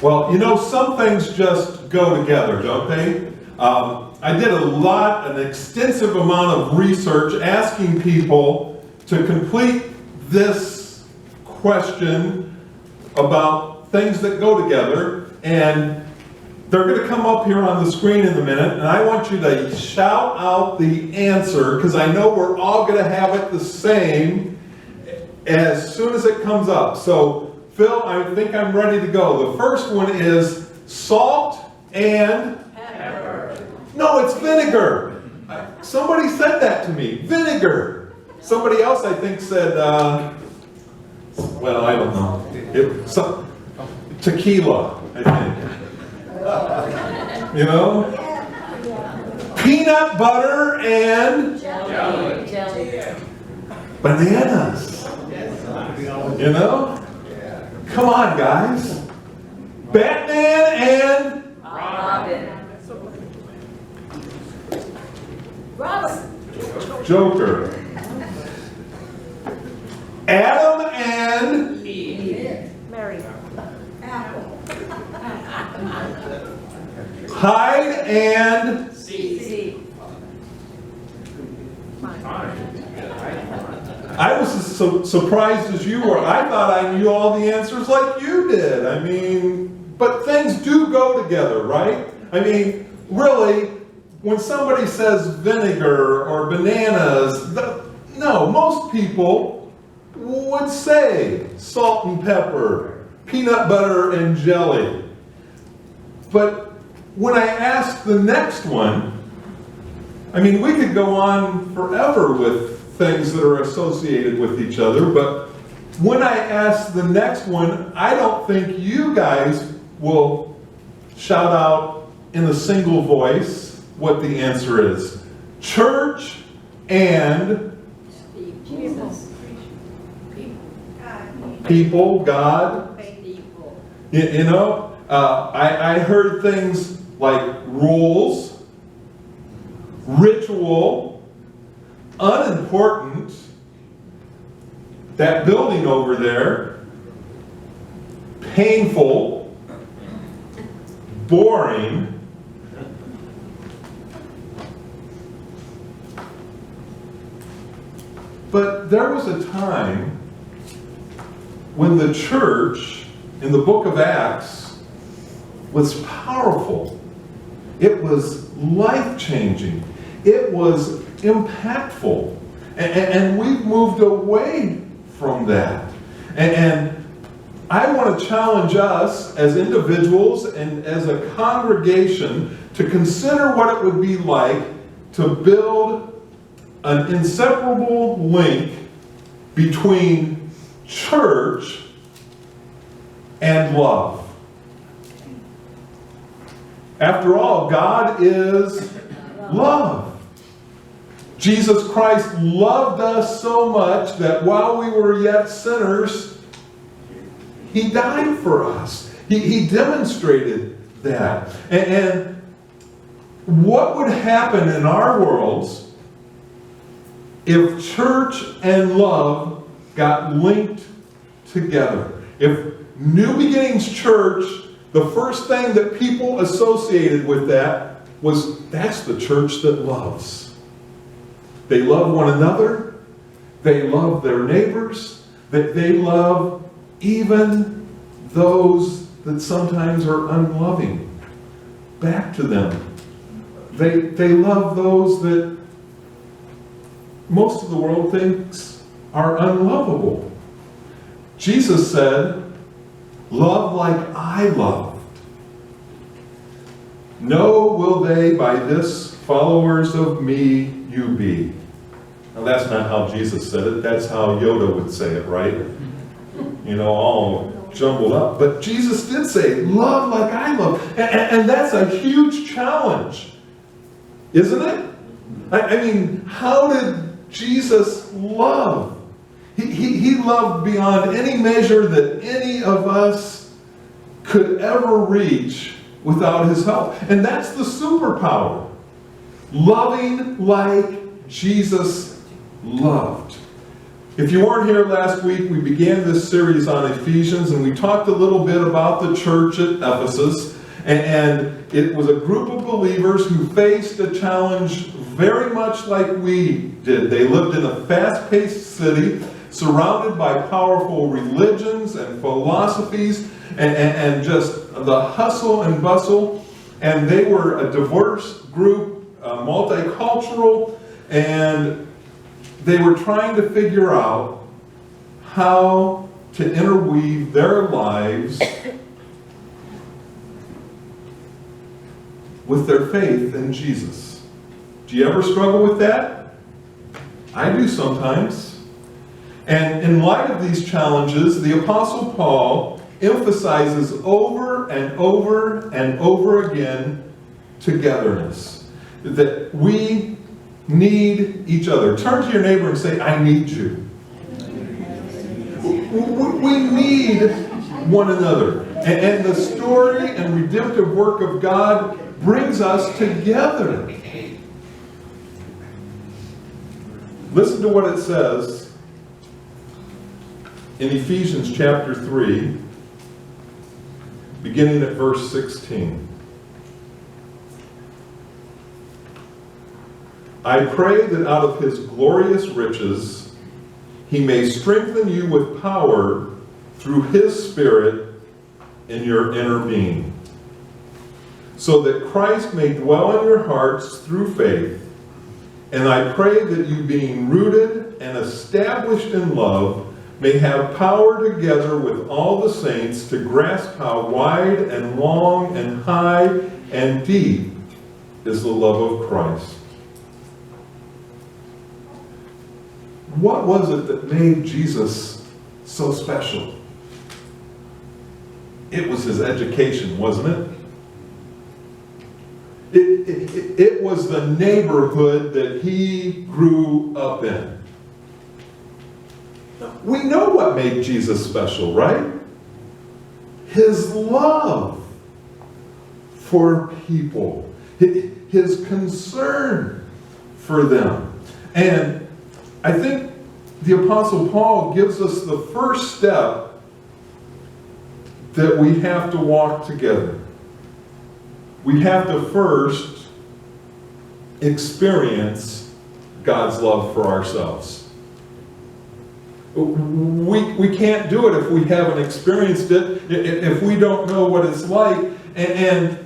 Well, you know, some things just go together, don't they? I did an extensive amount of research asking people to complete this question about things that go together, and they're going to come up here on the screen in a minute, and I want you to shout out the answer, because I know we're all going to have it the same as soon as it comes up. So, Phil, I think I'm ready to go. The first one is salt and pepper. No, it's vinegar. Somebody said that to me. Vinegar. Somebody else, I think, said, well, I don't know. Tequila, I think. You know? Peanut butter and jelly. Bananas. You know? Come on, guys. Batman and Robin. Joker. Adam and Mary. Apple. Hyde and C. I was as surprised as you were. I thought I knew all the answers like you did. I mean, but things do go together, right? I mean, really, when somebody says vinegar or bananas, no, most people would say salt and pepper, peanut butter and jelly. But when I asked the next one, I mean, we could go on forever with things that are associated with each other, but when I ask the next one, I don't think you guys will shout out in a single voice what the answer is. Church and Jesus. people, God. People. You know, I heard things like rules, ritual, unimportant, that building over there, painful, boring, but there was a time when the church in the book of Acts was powerful. It was life-changing. It was impactful. And we've moved away from that. And I want to challenge us as individuals and as a congregation to consider what it would be like to build an inseparable link between church and love. After all, God is love. Jesus Christ loved us so much that while we were yet sinners, He died for us. He demonstrated that. And what would happen in our worlds if church and love got linked together? If New Beginnings Church, the first thing that people associated with that was, that's the church that loves. They love one another. They love their neighbors. They love even those that sometimes are unloving back to them. They love those that most of the world thinks are unlovable. Jesus said, love like I loved. No will they by this followers of me you be. Now that's not how Jesus said it. That's how Yoda would say it, right? You know, all jumbled up. But Jesus did say, love like I love. And that's a huge challenge, isn't it? I mean, how did Jesus love? He loved beyond any measure that any of us could ever reach without His help. And that's the superpower. Loving like Jesus loved. If you weren't here last week, we began this series on Ephesians, and we talked a little bit about the church at Ephesus. And it was a group of believers who faced a challenge very much like we did. They lived in a fast-paced city, surrounded by powerful religions and philosophies, and just the hustle and bustle. And they were a diverse group, multicultural, and they were trying to figure out how to interweave their lives with their faith in Jesus. Do you ever struggle with that? I do sometimes. And in light of these challenges, the Apostle Paul emphasizes over and over and over again togetherness. That we need each other. Turn to your neighbor and say, I need you. We need one another. And the story and redemptive work of God brings us together. Listen to what it says in Ephesians chapter 3, beginning at verse 16. I pray that out of his glorious riches he may strengthen you with power through his Spirit in your inner being, so that Christ may dwell in your hearts through faith. And I pray that you, being rooted and established in love, may have power together with all the saints to grasp how wide and long and high and deep is the love of Christ. What was it that made Jesus so special? It was his education, wasn't it? It was the neighborhood that he grew up in. We know what made Jesus special, right? His love for people. His concern for them. And I think the Apostle Paul gives us the first step that we have to walk together. We have to first experience God's love for ourselves. We can't do it if we haven't experienced it, if we don't know what it's like. And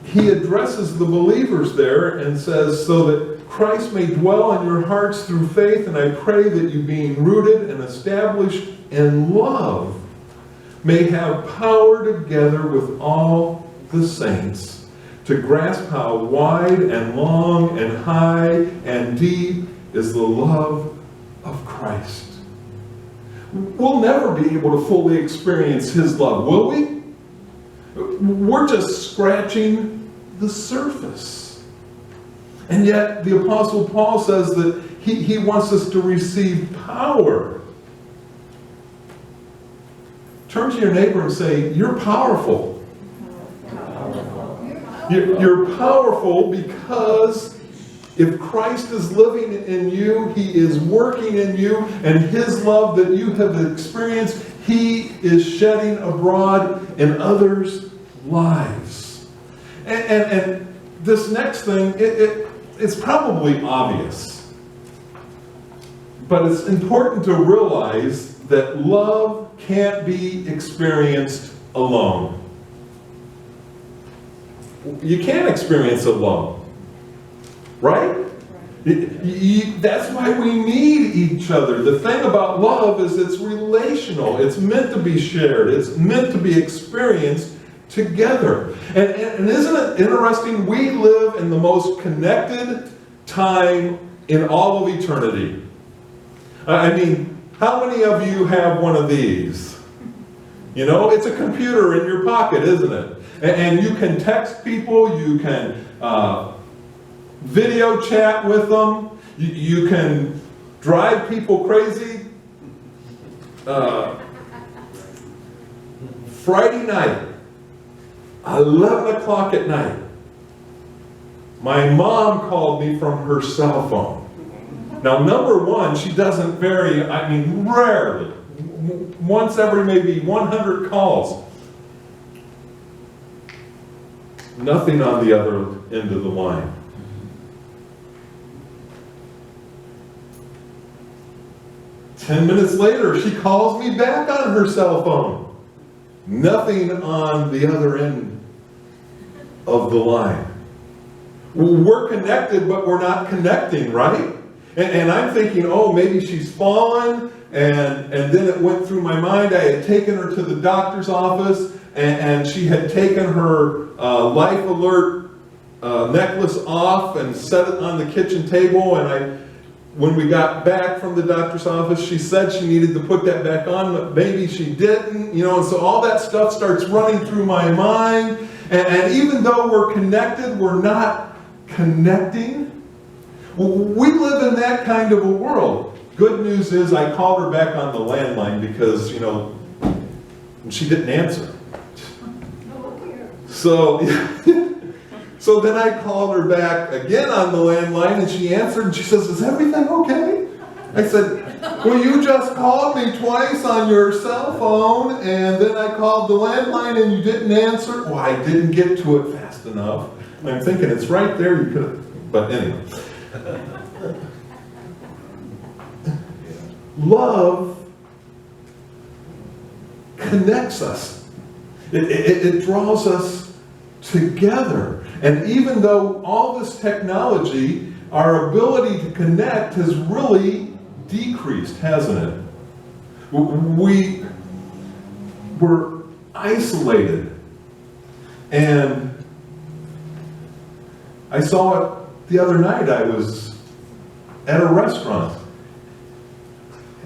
he addresses the believers there and says, so that Christ may dwell in your hearts through faith, and I pray that you, being rooted and established in love, may have power together with all the saints to grasp how wide and long and high and deep is the love of Christ. We'll never be able to fully experience his love, will we? We're just scratching the surface. And yet the Apostle Paul says that he wants us to receive power. Turn to your neighbor and say, you're powerful. You're powerful because if Christ is living in you, he is working in you, and his love that you have experienced, he is shedding abroad in others' lives. And this next thing, it's probably obvious. But it's important to realize that love can't be experienced alone. You can't experience it alone. Right? That's why we need each other. The thing about love is it's relational. It's meant to be shared. It's meant to be experienced together. And isn't it interesting? We live in the most connected time in all of eternity. I mean, how many of you have one of these? You know, it's a computer in your pocket, isn't it? And you can text people, you can video chat with them, you can drive people crazy. Friday night, 11 o'clock at night, My mom called me from her cell phone. Now, number one, she doesn't vary, I mean, rarely. Once every maybe 100 calls. Nothing on the other end of the line. Ten minutes later, she calls me back on her cell phone. Nothing on the other end of the line. We're connected, but we're not connecting, right? And I'm thinking, oh, maybe she's fallen, and then it went through my mind. I had taken her to the doctor's office, and she had taken her Life Alert necklace off and set it on the kitchen table, and when we got back from the doctor's office, she said she needed to put that back on, but maybe she didn't, and so all that stuff starts running through my mind, and even though we're connected, we're not connecting. We live in that kind of a world. Good news is I called her back on the landline because, she didn't answer. So then I called her back again on the landline and she answered and she says, "Is everything okay?" I said, "Well, you just called me twice on your cell phone and then I called the landline and you didn't answer." Well, I didn't get to it fast enough. I'm thinking it's right there, you could have, but anyway. Love connects us. It draws us together. And even though all this technology, our ability to connect has really decreased, hasn't it? We're isolated. And I saw it the other night. I was at a restaurant.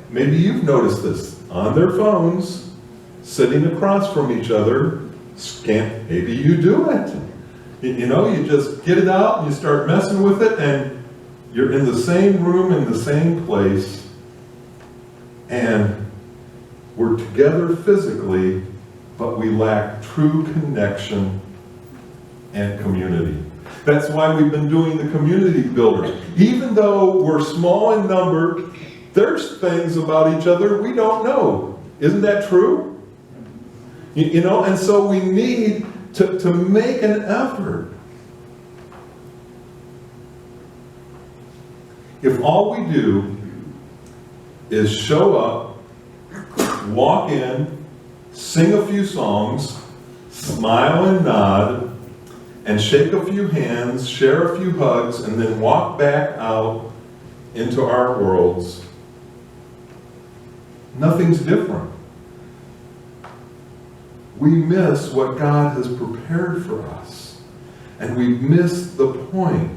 Maybe you've noticed this. On their phones, sitting across from each other, maybe you do it. You just get it out and you start messing with it and you're in the same room, in the same place, and we're together physically, but we lack true connection and community. That's why we've been doing the community builder. Even though we're small in number, there's things about each other we don't know. Isn't that true? And so we need to make an effort. If all we do is show up, walk in, sing a few songs, smile and nod, and shake a few hands, share a few hugs, and then walk back out into our worlds, nothing's different. We miss what God has prepared for us, and we miss the point.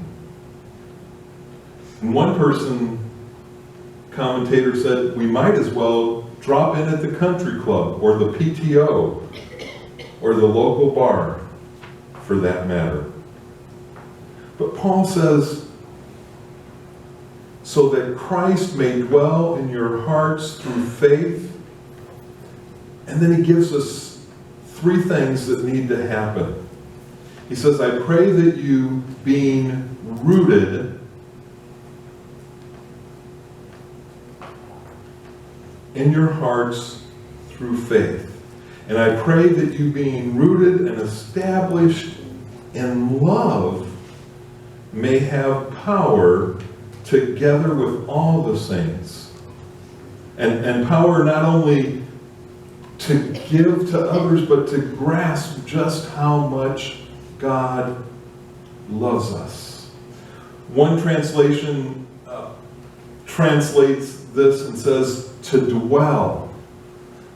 And one commentator said, we might as well drop in at the country club or the PTO or the local bar, for that matter. But Paul says, so that Christ may dwell in your hearts through faith. And then he gives us 3 things that need to happen. He says, I pray that you, being rooted in your hearts through faith. And I pray that you, being rooted and established in love, may have power together with all the saints. And power not only to give to others, but to grasp just how much God loves us. One translation translates this and says to dwell.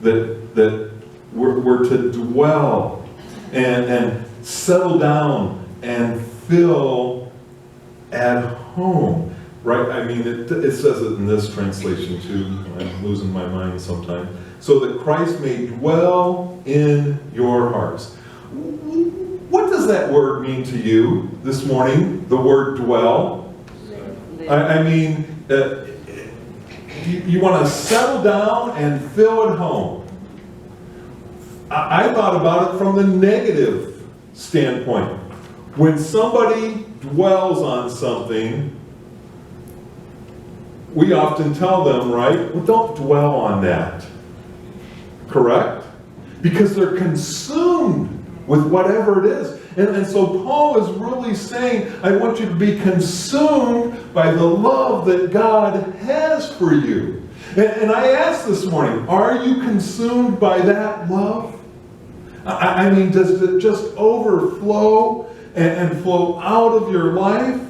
That we're to dwell and settle down and feel at home. Right? I mean, it says it in this translation too. I'm losing my mind sometimes. So that Christ may dwell in your hearts. What does that word mean to you this morning? The word dwell? I mean, you want to settle down and feel at home. I thought about it from the negative standpoint. When somebody dwells on something, we often tell them, right, well, don't dwell on that. Correct? Because they're consumed with whatever it is. And so Paul is really saying, I want you to be consumed by the love that God has for you. And I asked this morning, are you consumed by that love? I mean, does it just overflow and flow out of your life?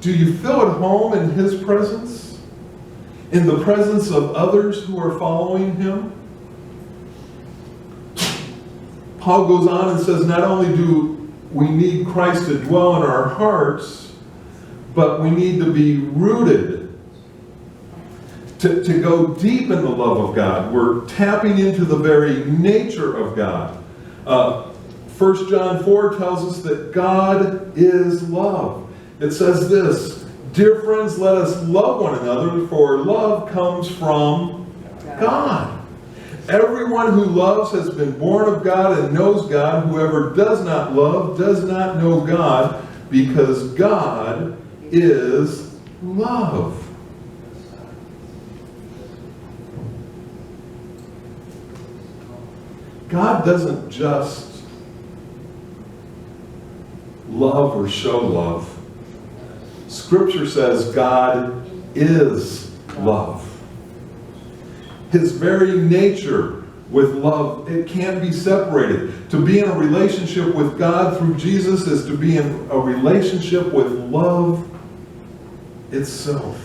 Do you feel at home in His presence? In the presence of others who are following Him? Paul goes on and says, not only do we need Christ to dwell in our hearts, but we need to be rooted, to go deep in the love of God. We're tapping into the very nature of God. 1 John 4 tells us that God is love. It says this, dear friends, let us love one another, for love comes from God. Everyone who loves has been born of God and knows God. Whoever does not love does not know God, because God is love. God doesn't just love or show love. Scripture says God is love. His very nature with love, it can't be separated. To be in a relationship with God through Jesus is to be in a relationship with love itself.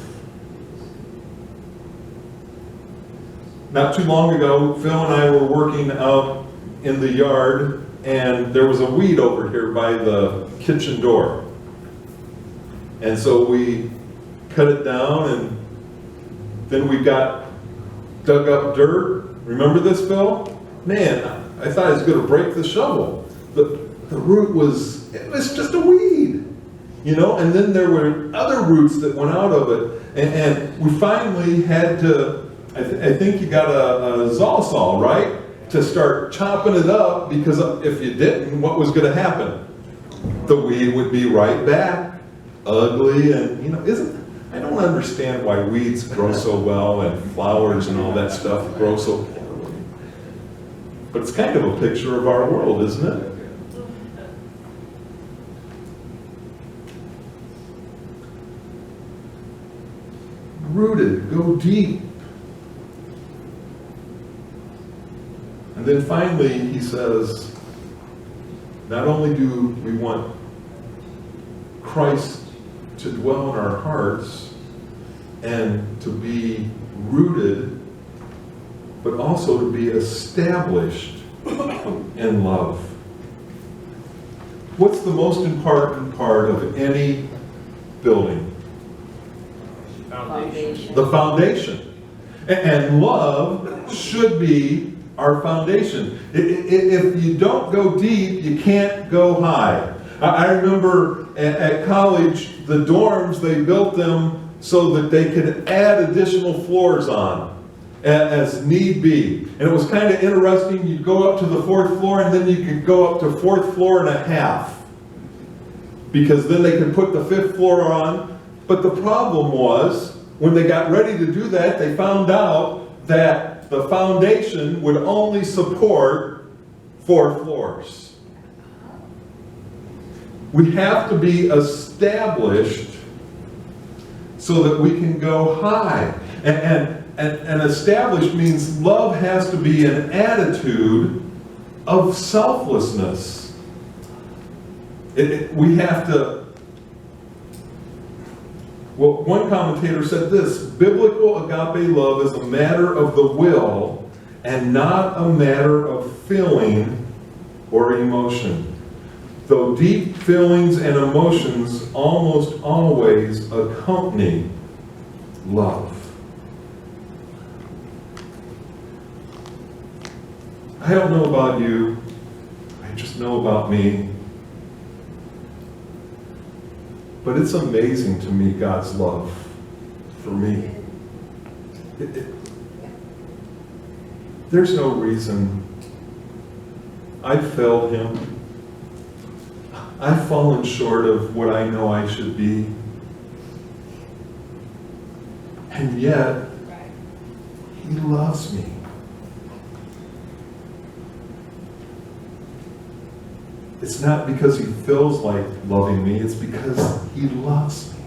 Not too long ago, Phil and I were working out in the yard, and there was a weed over here by the kitchen door. And so we cut it down, and then we got dug up dirt. Remember this, Phil? Man, I thought I was going to break the shovel. The root was, it was just a weed. You know, and then there were other roots that went out of it. And we finally had to, I think you got a Zolsol, right? To start chopping it up, because if you didn't, what was going to happen? The weed would be right back, ugly, and, you know, I don't understand why weeds grow so well and flowers and all that stuff grow so poorly. But it's kind of a picture of our world, isn't it? Rooted, go deep. And then finally he says, not only do we want Christ to dwell in our hearts and to be rooted, but also to be established in love. What's the most important part of any building? Foundation. The foundation. And love should be our foundation. If you don't go deep, you can't go high. I remember at college, the dorms, they built them so that they could add additional floors on as need be. And it was kind of interesting. You'd go up to the 4th floor, and then you could go up to 4th floor and a half, because then they could put the 5th floor on. But the problem was, when they got ready to do that, they found out that the foundation would only support 4 floors. We have to be established so that we can go high. And established means love has to be an attitude of selflessness. We have to. Well, one commentator said this: biblical agape love is a matter of the will and not a matter of feeling or emotion. Though deep feelings and emotions almost always accompany love. I don't know about you, I just know about me. But it's amazing to me, God's love for me. There's no reason I failed Him. I've fallen short of what I know I should be. And yet, He loves me. It's not because He feels like loving me, it's because He loves me.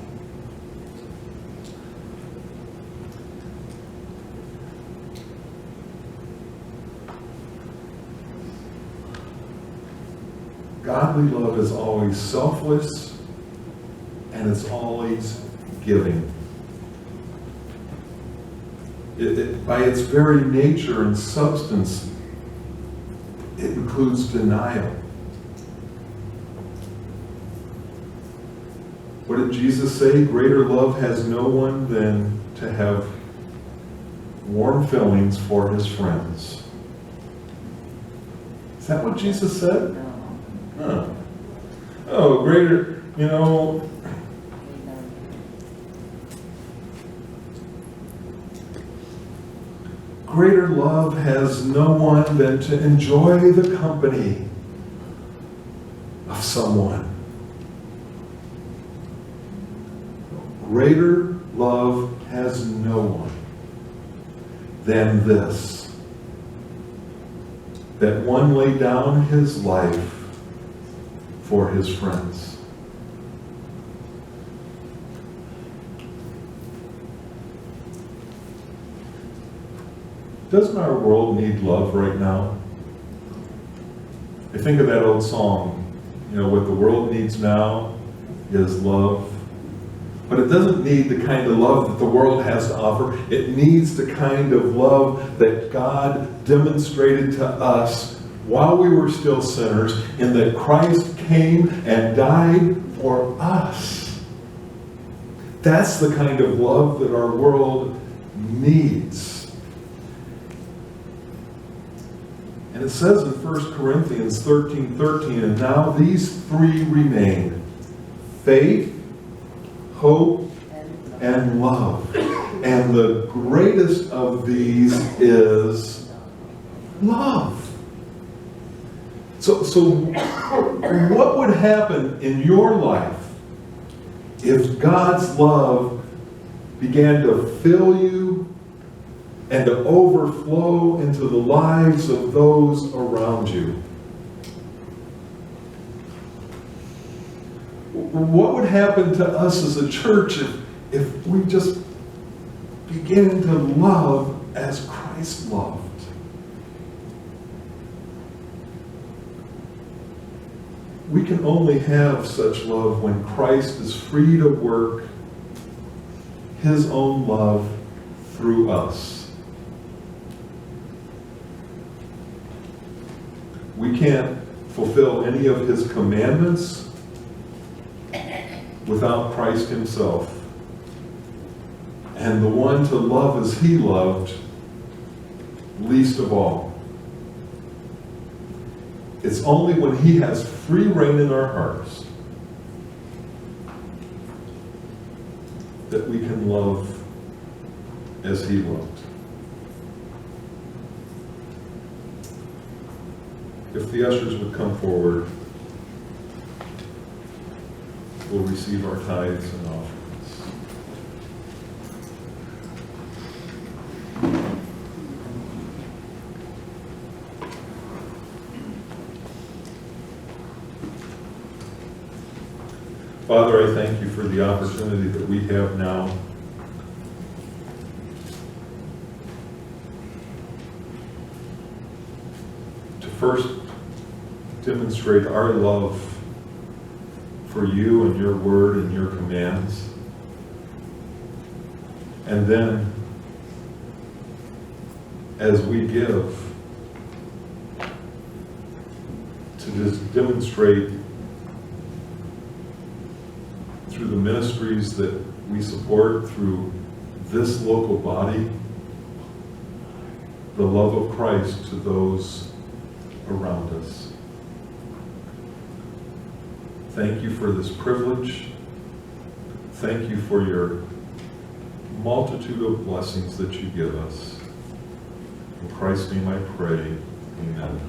Godly love is always selfless, and it's always giving. By its very nature and substance, it includes denial. What did Jesus say? Greater love has no one than to have warm feelings for his friends. Is that what Jesus said? Huh. Oh, greater, greater love has no one than to enjoy the company of someone. Greater love has no one than this, that one lay down his life for his friends. Doesn't our world need love right now? I think of that old song, what the world needs now is love. But it doesn't need the kind of love that the world has to offer. It needs the kind of love that God demonstrated to us while we were still sinners, in that Christ came and died for us. That's the kind of love that our world needs. And it says in 1 Corinthians 13:13, and now these three remain: faith, hope, and love. And the greatest of these is love. So what would happen in your life if God's love began to fill you and to overflow into the lives of those around you? What would happen to us as a church if we just begin to love as Christ loved? We can only have such love when Christ is free to work His own love through us. We can't fulfill any of His commandments without Christ Himself. And the one to love as He loved, least of all. It's only when He has free reign in our hearts that we can love as He loved. If the ushers would come forward, we'll receive our tithes and offerings. Father, I thank You for the opportunity that we have now to first demonstrate our love for You and Your word and Your commands, and then as we give, to just demonstrate through the ministries that we support, through this local body, the love of Christ to those around us. Thank You for this privilege. Thank You for Your multitude of blessings that You give us. In Christ's name I pray, amen.